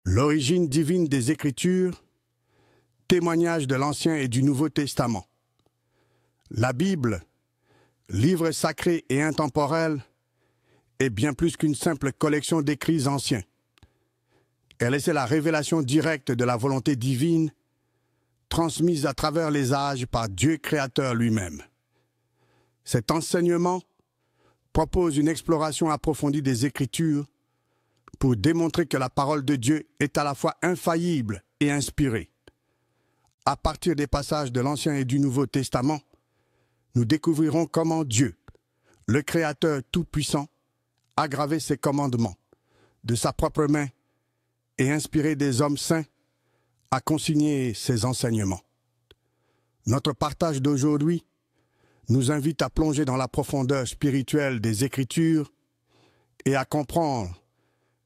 L'origine divine des Écritures, témoignage de l'Ancien et du Nouveau Testament. La Bible, livre sacré et intemporel, est bien plus qu'une simple collection d'écrits anciens. Elle est la révélation directe de la volonté divine, transmise à travers les âges par Dieu créateur lui-même. Cet enseignement propose une exploration approfondie des Écritures pour démontrer que la parole de Dieu est à la fois infaillible et inspirée. À partir des passages de l'Ancien et du Nouveau Testament, nous découvrirons comment Dieu, le Créateur Tout-Puissant, a gravé ses commandements de sa propre main et inspiré des hommes saints à consigner ses enseignements. Notre partage d'aujourd'hui nous invite à plonger dans la profondeur spirituelle des Écritures et à comprendre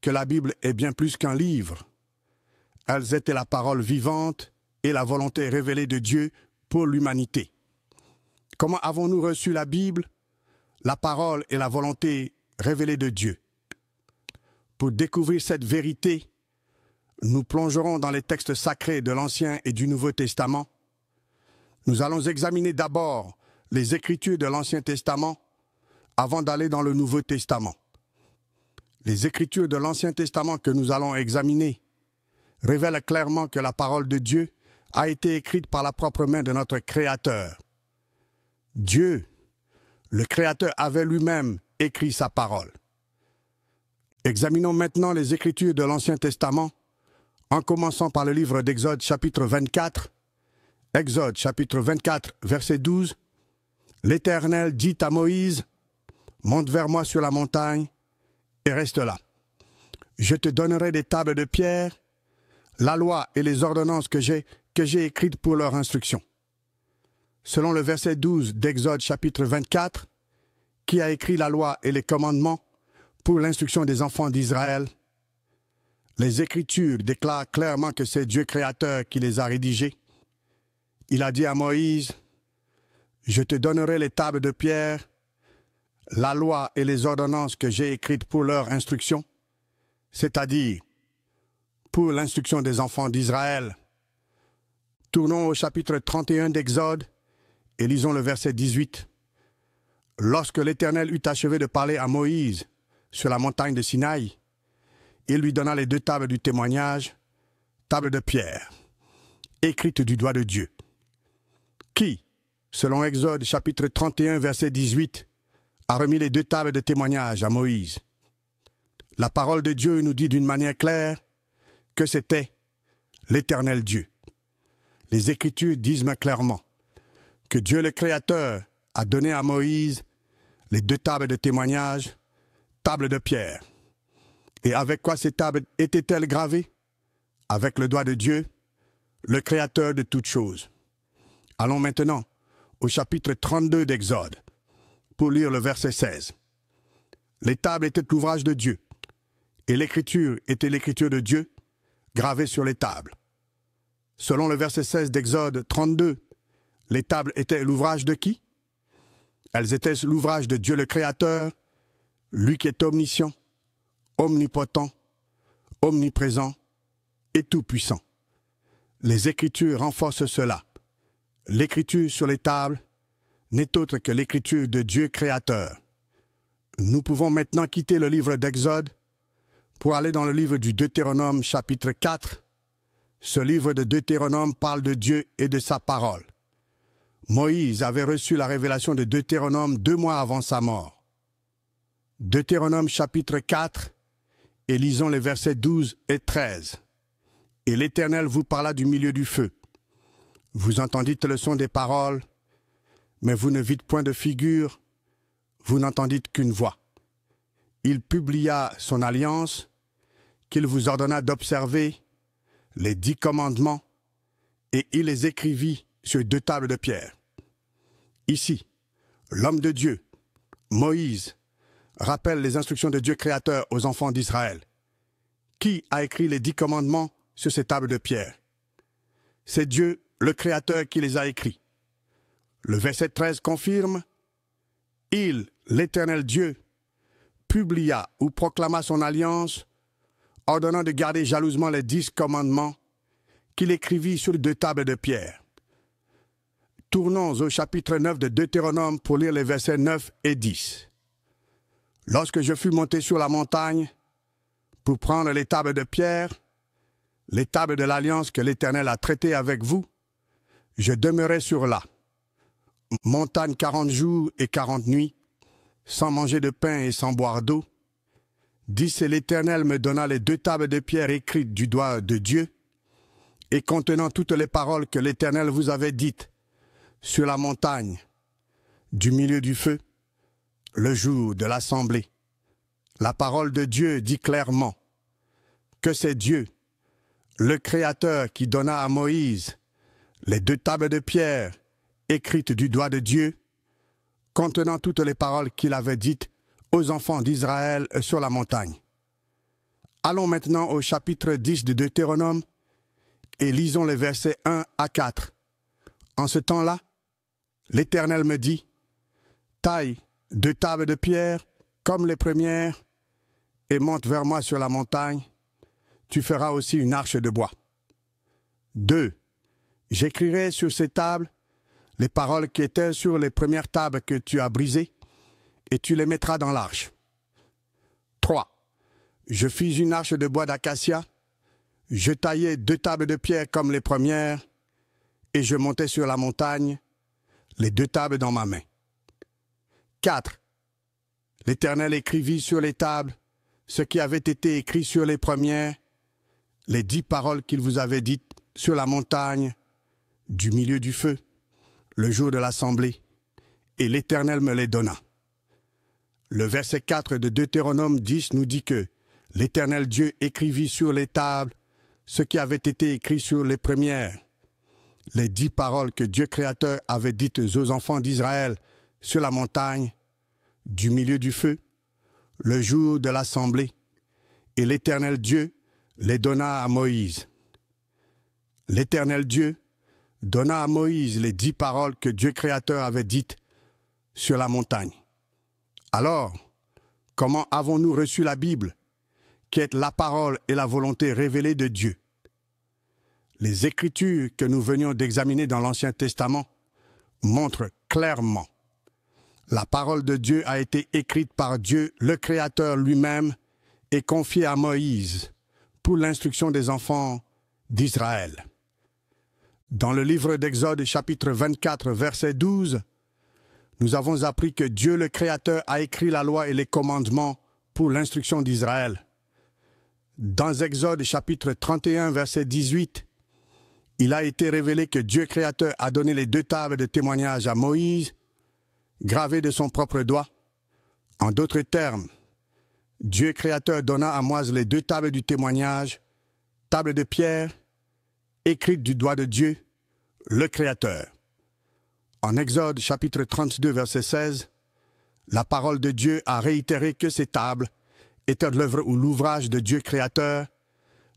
que la Bible est bien plus qu'un livre. Elles étaient la parole vivante et la volonté révélée de Dieu pour l'humanité. Comment avons-nous reçu la Bible, la parole et la volonté révélée de Dieu? Pour découvrir cette vérité, nous plongerons dans les textes sacrés de l'Ancien et du Nouveau Testament. Nous allons examiner d'abord les Écritures de l'Ancien Testament avant d'aller dans le Nouveau Testament. Les Écritures de l'Ancien Testament que nous allons examiner révèlent clairement que la parole de Dieu a été écrite par la propre main de notre Créateur. Dieu, le Créateur, avait lui-même écrit sa parole. Examinons maintenant les Écritures de l'Ancien Testament en commençant par le livre d'Exode chapitre 24. Exode chapitre 24, verset 12. L'Éternel dit à Moïse, « Monte vers moi sur la montagne et reste là. Je te donnerai des tables de pierre, la loi et les ordonnances que j'ai écrites pour leur instruction. » Selon le verset 12 d'Exode chapitre 24, qui a écrit la loi et les commandements pour l'instruction des enfants d'Israël, les Écritures déclarent clairement que c'est Dieu créateur qui les a rédigées. Il a dit à Moïse, « Je te donnerai les tables de pierre, la loi et les ordonnances que j'ai écrites pour leur instruction, c'est-à-dire pour l'instruction des enfants d'Israël. » Tournons au chapitre 31 d'Exode et lisons le verset 18. « Lorsque l'Éternel eut achevé de parler à Moïse sur la montagne de Sinaï, il lui donna les 2 tables du témoignage, tables de pierre, écrites du doigt de Dieu. Qui, selon Exode chapitre 31, verset 18, a remis les 2 tables de témoignage à Moïse? La parole de Dieu nous dit d'une manière claire que c'était l'Éternel Dieu. Les Écritures disent clairement que Dieu le Créateur a donné à Moïse les 2 tables de témoignage, tables de pierre. Et avec quoi ces tables étaient-elles gravées? Avec le doigt de Dieu, le Créateur de toutes choses. Allons maintenant au chapitre 32 d'Exode pour lire le verset 16. Les tables étaient l'ouvrage de Dieu, et l'écriture était l'écriture de Dieu, gravée sur les tables. Selon le verset 16 d'Exode 32, les tables étaient l'ouvrage de qui? Elles étaient l'ouvrage de Dieu le Créateur, lui qui est omniscient, omnipotent, omniprésent et tout-puissant. Les Écritures renforcent cela. L'écriture sur les tables n'est autre que l'écriture de Dieu créateur. Nous pouvons maintenant quitter le livre d'Exode pour aller dans le livre du Deutéronome chapitre 4. Ce livre de Deutéronome parle de Dieu et de sa parole. Moïse avait reçu la révélation de Deutéronome 2 mois avant sa mort. Deutéronome chapitre 4, et lisons les versets 12 et 13. « Et l'Éternel vous parla du milieu du feu. Vous entendîtes le son des paroles, mais vous ne vîtes point de figure, vous n'entendîtes qu'une voix. Il publia son alliance, qu'il vous ordonna d'observer, les 10 commandements, et il les écrivit sur 2 tables de pierre. » Ici, l'homme de Dieu, Moïse, rappelle les instructions de Dieu créateur aux enfants d'Israël. Qui a écrit les 10 commandements sur ces tables de pierre? C'est Dieu, le Créateur, qui les a écrits. Le verset 13 confirme, « Il, l'Éternel Dieu, publia ou proclama son alliance ordonnant de garder jalousement les 10 commandements qu'il écrivit sur 2 tables de pierre. Tournons au chapitre 9 de Deutéronome pour lire les versets 9 et 10. Lorsque je fus monté sur la montagne pour prendre les tables de pierre, les tables de l'alliance que l'Éternel a traitées avec vous, je demeurai sur là, montagne 40 jours et 40 nuits, sans manger de pain et sans boire d'eau. Et l'Éternel me donna les 2 tables de pierre écrites du doigt de Dieu, et contenant toutes les paroles que l'Éternel vous avait dites sur la montagne, du milieu du feu, le jour de l'assemblée. La parole de Dieu dit clairement que c'est Dieu, le Créateur, qui donna à Moïse les 2 tables de pierre écrites du doigt de Dieu, contenant toutes les paroles qu'il avait dites aux enfants d'Israël sur la montagne. Allons maintenant au chapitre 10 de Deutéronome et lisons les versets 1 à 4. En ce temps-là, l'Éternel me dit, « Taille 2 tables de pierre comme les premières et monte vers moi sur la montagne. Tu feras aussi une arche de bois. 2. J'écrirai sur ces tables les paroles qui étaient sur les premières tables que tu as brisées, et tu les mettras dans l'arche. 3. Je fis une arche de bois d'acacia, je taillai 2 tables de pierre comme les premières, et je montai sur la montagne, les 2 tables dans ma main. 4. L'Éternel écrivit sur les tables ce qui avait été écrit sur les premières, les 10 paroles qu'il vous avait dites sur la montagne, du milieu du feu, le jour de l'assemblée, et l'Éternel me les donna. Le verset 4 de Deutéronome 10 nous dit que l'Éternel Dieu écrivit sur les tables ce qui avait été écrit sur les premières, les 10 paroles que Dieu Créateur avait dites aux enfants d'Israël sur la montagne, du milieu du feu, le jour de l'assemblée, et l'Éternel Dieu les donna à Moïse. L'Éternel Dieu donna à Moïse les 10 paroles que Dieu Créateur avait dites sur la montagne. Alors, comment avons-nous reçu la Bible, qui est la parole et la volonté révélée de Dieu? Les Écritures que nous venions d'examiner dans l'Ancien Testament montrent clairement la parole de Dieu a été écrite par Dieu, le Créateur lui-même, et confiée à Moïse pour l'instruction des enfants d'Israël. Dans le livre d'Exode, chapitre 24, verset 12, nous avons appris que Dieu, le Créateur, a écrit la loi et les commandements pour l'instruction d'Israël. Dans Exode, chapitre 31, verset 18, il a été révélé que Dieu Créateur a donné les 2 tables de témoignage à Moïse, gravées de son propre doigt. En d'autres termes, Dieu Créateur donna à Moïse les 2 tables du témoignage, tables de pierre, écrites du doigt de Dieu, le Créateur. En Exode, chapitre 32, verset 16, la parole de Dieu a réitéré que ces tables étaient l'œuvre ou l'ouvrage de Dieu Créateur,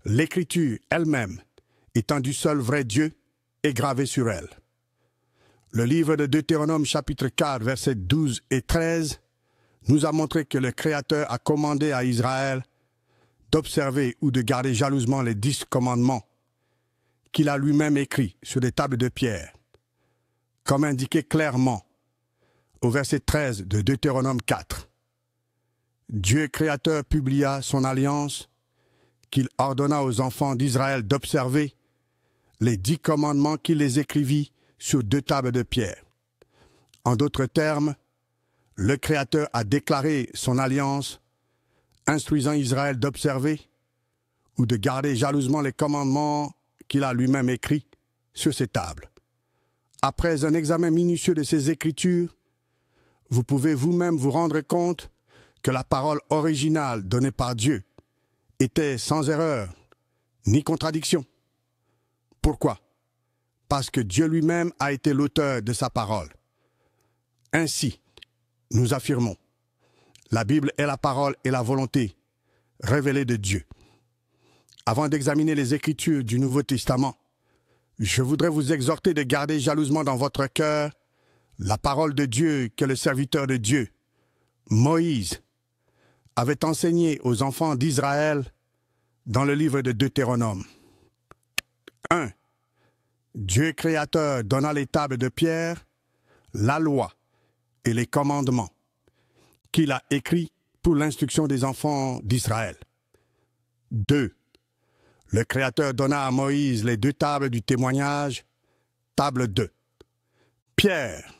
l'Écriture elle-même étant du seul vrai Dieu et gravée sur elle. Le livre de Deutéronome, chapitre 4, versets 12 et 13, nous a montré que le Créateur a commandé à Israël d'observer ou de garder jalousement les 10 commandements qu'il a lui-même écrits sur des tables de pierre, comme indiqué clairement au verset 13 de Deutéronome 4. Dieu Créateur publia son alliance qu'il ordonna aux enfants d'Israël d'observer, les 10 commandements qu'il les écrivit sur 2 tables de pierre. En d'autres termes, le Créateur a déclaré son alliance, instruisant Israël d'observer ou de garder jalousement les commandements qu'il a lui-même écrits sur ces tables. Après un examen minutieux de ces Écritures, vous pouvez vous-même vous rendre compte que la parole originale donnée par Dieu était sans erreur ni contradiction. Pourquoi? Parce que Dieu lui-même a été l'auteur de sa parole. Ainsi, nous affirmons, la Bible est la parole et la volonté révélée de Dieu. Avant d'examiner les Écritures du Nouveau Testament, je voudrais vous exhorter de garder jalousement dans votre cœur la parole de Dieu que le serviteur de Dieu, Moïse, avait enseignée aux enfants d'Israël dans le livre de Deutéronome. 1. Dieu créateur donna les tables de pierre, la loi et les commandements qu'il a écrits pour l'instruction des enfants d'Israël. 2. Le Créateur donna à Moïse les 2 tables du témoignage, table 2. Pierre,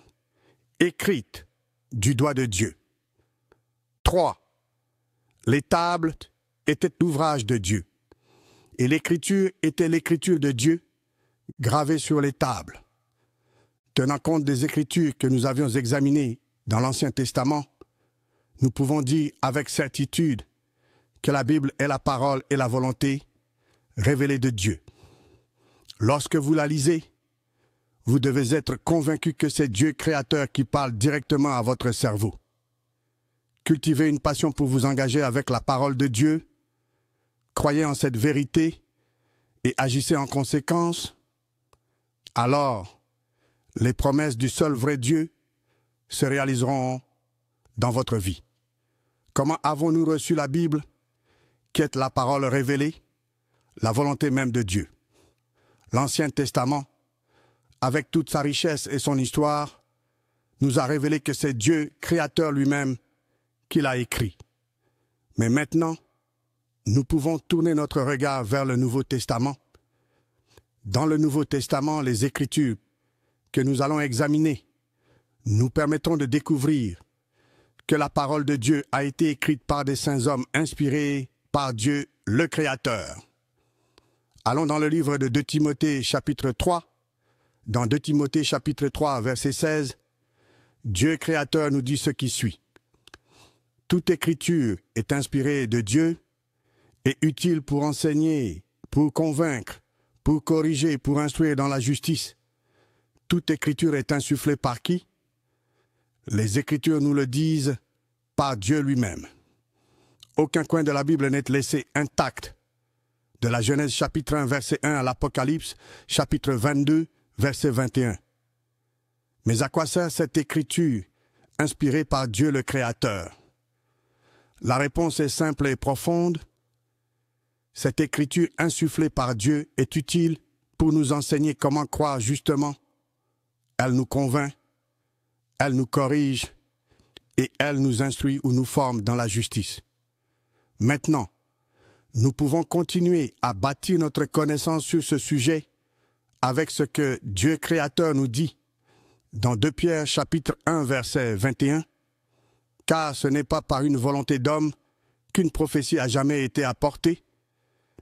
écrite du doigt de Dieu. 3. Les tables étaient l'ouvrage de Dieu, et l'écriture était l'écriture de Dieu gravée sur les tables. Tenant compte des écritures que nous avions examinées dans l'Ancien Testament, nous pouvons dire avec certitude que la Bible est la parole et la volonté révélée de Dieu. Lorsque vous la lisez, vous devez être convaincu que c'est Dieu créateur qui parle directement à votre cerveau. Cultivez une passion pour vous engager avec la parole de Dieu, croyez en cette vérité et agissez en conséquence. Alors, les promesses du seul vrai Dieu se réaliseront dans votre vie. Comment avons-nous reçu la Bible, qui est la parole révélée, la volonté même de Dieu? L'Ancien Testament, avec toute sa richesse et son histoire, nous a révélé que c'est Dieu, créateur lui-même, qui l'a écrit. Mais maintenant, nous pouvons tourner notre regard vers le Nouveau Testament. Dans le Nouveau Testament, les Écritures que nous allons examiner nous permettront de découvrir que la parole de Dieu a été écrite par des saints hommes inspirés par Dieu, le Créateur. Allons dans le livre de 2 Timothée, chapitre 3. Dans 2 Timothée, chapitre 3, verset 16, Dieu Créateur nous dit ce qui suit. Toute écriture est inspirée de Dieu et utile pour enseigner, pour convaincre, pour corriger, pour instruire dans la justice. Toute écriture est insufflée par qui? Les Écritures nous le disent, par Dieu lui-même. Aucun coin de la Bible n'est laissé intact. De la Genèse chapitre 1, verset 1 à l'Apocalypse, chapitre 22, verset 21. Mais à quoi sert cette écriture inspirée par Dieu le Créateur? La réponse est simple et profonde. Cette écriture insufflée par Dieu est utile pour nous enseigner comment croire justement. Elle nous convainc, elle nous corrige et elle nous instruit ou nous forme dans la justice. Maintenant, nous pouvons continuer à bâtir notre connaissance sur ce sujet avec ce que Dieu Créateur nous dit dans 2 Pierre chapitre 1 verset 21. Car ce n'est pas par une volonté d'homme qu'une prophétie a jamais été apportée,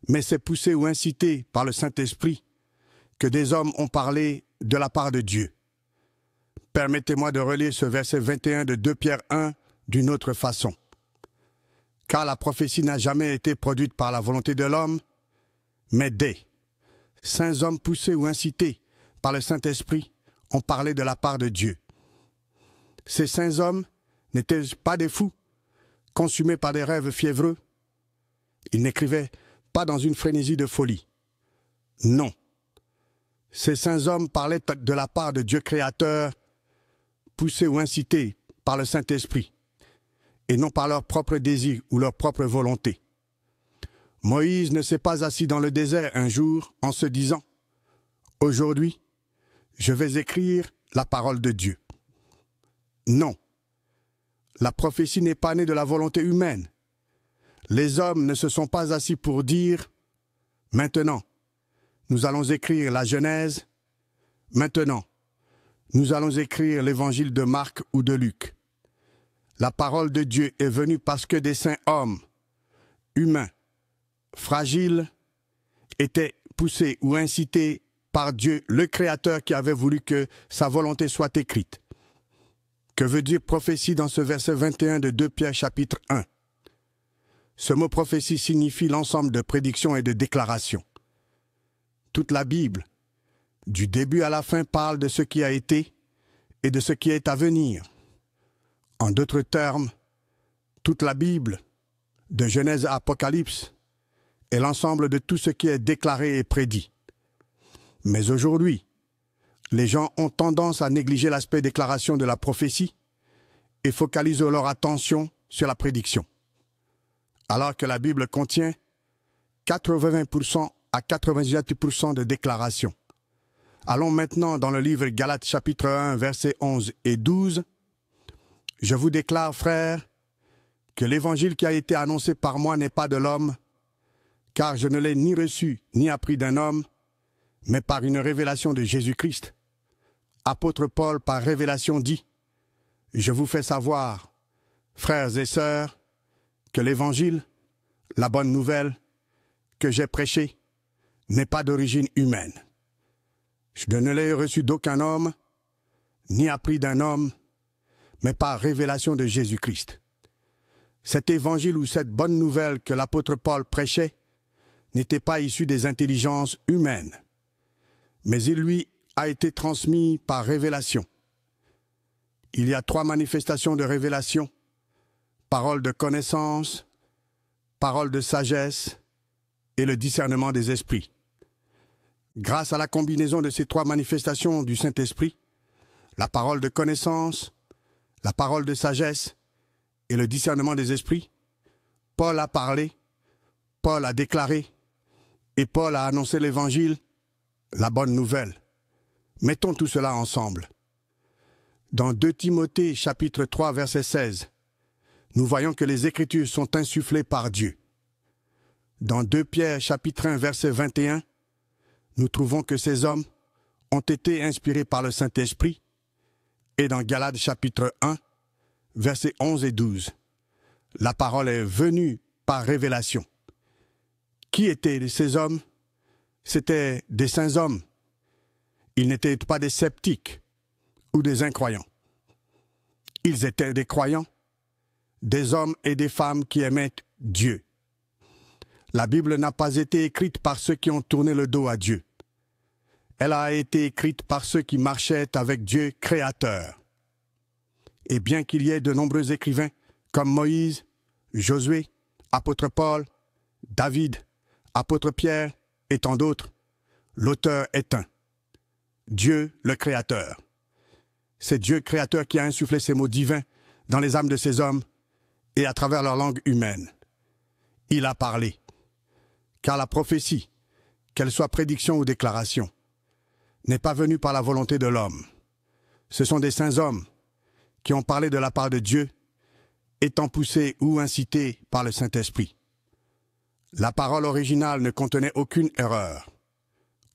mais c'est poussé ou incité par le Saint-Esprit que des hommes ont parlé de la part de Dieu. Permettez-moi de relire ce verset 21 de 2 Pierre 1 d'une autre façon. Car la prophétie n'a jamais été produite par la volonté de l'homme, mais des saints hommes poussés ou incités par le Saint-Esprit ont parlé de la part de Dieu. Ces saints hommes n'étaient pas des fous, consumés par des rêves fiévreux. Ils n'écrivaient pas dans une frénésie de folie. Non. Ces saints hommes parlaient de la part de Dieu créateur, poussés ou incités par le Saint-Esprit, et non par leur propre désir ou leur propre volonté. Moïse ne s'est pas assis dans le désert un jour en se disant « Aujourd'hui, je vais écrire la parole de Dieu ». Non. La prophétie n'est pas née de la volonté humaine. Les hommes ne se sont pas assis pour dire « Maintenant, nous allons écrire la Genèse. Maintenant, nous allons écrire l'évangile de Marc ou de Luc. » La parole de Dieu est venue parce que des saints hommes, humains, fragiles, étaient poussés ou incités par Dieu, le Créateur qui avait voulu que sa volonté soit écrite. Que veut dire prophétie dans ce verset 21 de 2 Pierre chapitre 1? Ce mot prophétie signifie l'ensemble de prédictions et de déclarations. Toute la Bible, du début à la fin, parle de ce qui a été et de ce qui est à venir. En d'autres termes, toute la Bible, de Genèse à Apocalypse, est l'ensemble de tout ce qui est déclaré et prédit. Mais aujourd'hui, les gens ont tendance à négliger l'aspect déclaration de la prophétie et focalisent leur attention sur la prédiction. Alors que la Bible contient 80% à 98% de déclarations. Allons maintenant dans le livre Galates chapitre 1, versets 11 et 12. Je vous déclare, frères, que l'évangile qui a été annoncé par moi n'est pas de l'homme, car je ne l'ai ni reçu ni appris d'un homme, mais par une révélation de Jésus-Christ. Apôtre Paul, par révélation, dit « Je vous fais savoir, frères et sœurs, que l'évangile, la bonne nouvelle, que j'ai prêché, n'est pas d'origine humaine. Je ne l'ai reçu d'aucun homme, ni appris d'un homme, mais par révélation de Jésus-Christ. » Cet évangile ou cette bonne nouvelle que l'apôtre Paul prêchait n'était pas issu des intelligences humaines, mais il lui a été transmis par révélation. Il y a 3 manifestations de révélation: parole de connaissance, parole de sagesse et le discernement des esprits. Grâce à la combinaison de ces 3 manifestations du Saint-Esprit, la parole de connaissance, la parole de sagesse et le discernement des esprits, Paul a parlé, Paul a déclaré et Paul a annoncé l'évangile, la bonne nouvelle. Mettons tout cela ensemble. Dans 2 Timothée chapitre 3 verset 16, nous voyons que les Écritures sont insufflées par Dieu. Dans 2 Pierre chapitre 1 verset 21, nous trouvons que ces hommes ont été inspirés par le Saint-Esprit. Et dans Galates chapitre 1, versets 11 et 12, la parole est venue par révélation. Qui étaient ces hommes? C'étaient des saints hommes. Ils n'étaient pas des sceptiques ou des incroyants. Ils étaient des croyants, des hommes et des femmes qui aimaient Dieu. La Bible n'a pas été écrite par ceux qui ont tourné le dos à Dieu. Elle a été écrite par ceux qui marchaient avec Dieu créateur. Et bien qu'il y ait de nombreux écrivains comme Moïse, Josué, apôtre Paul, David, apôtre Pierre et tant d'autres, l'auteur est un: Dieu le Créateur. C'est Dieu créateur qui a insufflé ces mots divins dans les âmes de ces hommes et à travers leur langue humaine. Il a parlé. Car la prophétie, qu'elle soit prédiction ou déclaration, n'est pas venue par la volonté de l'homme. Ce sont des saints hommes qui ont parlé de la part de Dieu, étant poussés ou incités par le Saint-Esprit. La parole originale ne contenait aucune erreur,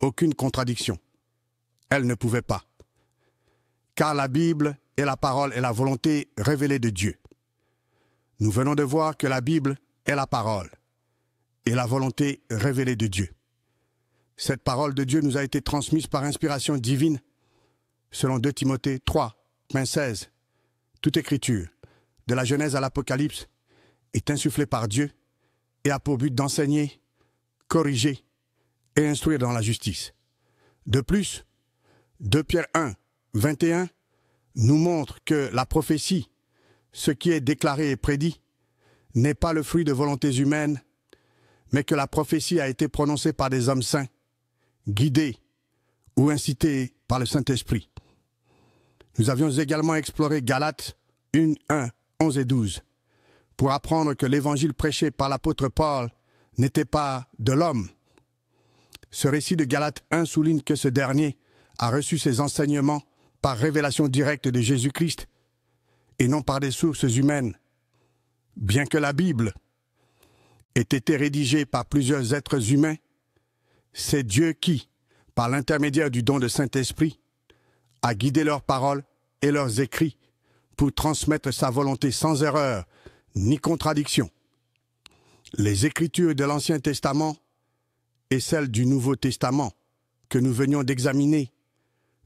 aucune contradiction. Elle ne pouvait pas. Car la Bible est la parole et la volonté révélée de Dieu. Nous venons de voir que la Bible est la parole et la volonté révélée de Dieu. Cette parole de Dieu nous a été transmise par inspiration divine, selon 2 Timothée 3, 16. Toute écriture, de la Genèse à l'Apocalypse, est insufflée par Dieu et a pour but d'enseigner, corriger et instruire dans la justice. De plus, 2 Pierre 1, 21 nous montre que la prophétie, ce qui est déclaré et prédit, n'est pas le fruit de volontés humaines, mais que la prophétie a été prononcée par des hommes saints, guidés ou incités par le Saint-Esprit. Nous avions également exploré Galates 1, 11 et 12, pour apprendre que l'évangile prêché par l'apôtre Paul n'était pas de l'homme. Ce récit de Galates 1 souligne que ce dernier a reçu ses enseignements par révélation directe de Jésus-Christ et non par des sources humaines. Bien que la Bible ait été rédigée par plusieurs êtres humains, c'est Dieu qui, par l'intermédiaire du don de Saint-Esprit, a guidé leurs paroles et leurs écrits pour transmettre sa volonté sans erreur ni contradiction. Les Écritures de l'Ancien Testament et celles du Nouveau Testament que nous venions d'examiner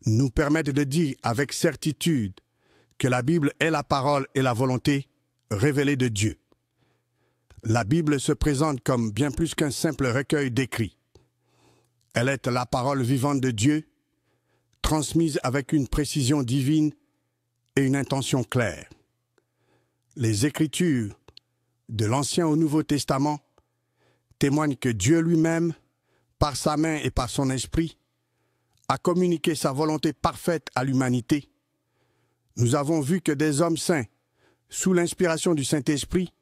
nous permettent de dire avec certitude que la Bible est la parole et la volonté révélée de Dieu. La Bible se présente comme bien plus qu'un simple recueil d'écrits. Elle est la parole vivante de Dieu, transmise avec une précision divine et une intention claire. Les Écritures, de l'Ancien au Nouveau Testament, témoignent que Dieu lui-même, par sa main et par son esprit, a communiqué sa volonté parfaite à l'humanité. Nous avons vu que des hommes saints, sous l'inspiration du Saint-Esprit,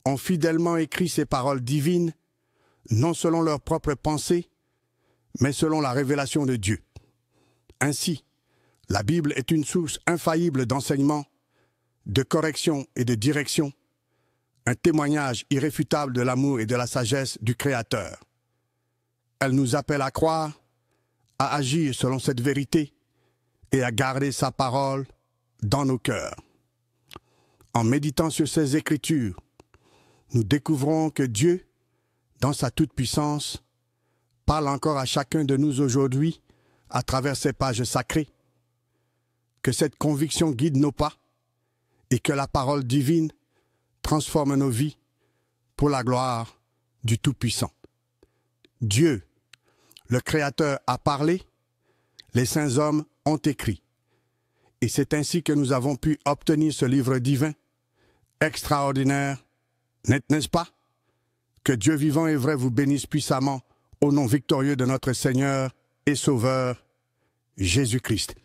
ont fidèlement écrit ces paroles divines non selon leurs propres pensées, mais selon la révélation de Dieu. Ainsi, la Bible est une source infaillible d'enseignement, de correction et de direction, un témoignage irréfutable de l'amour et de la sagesse du Créateur. Elle nous appelle à croire, à agir selon cette vérité et à garder sa parole dans nos cœurs. En méditant sur ces Écritures, nous découvrons que Dieu, dans sa toute-puissance, parle encore à chacun de nous aujourd'hui à travers ces pages sacrées. Que cette conviction guide nos pas et que la parole divine transforme nos vies pour la gloire du Tout-Puissant. Dieu, le Créateur, a parlé, les saints hommes ont écrit. Et c'est ainsi que nous avons pu obtenir ce livre divin, extraordinaire, n'est-ce pas? Que Dieu vivant et vrai vous bénisse puissamment au nom victorieux de notre Seigneur et Sauveur, Jésus-Christ.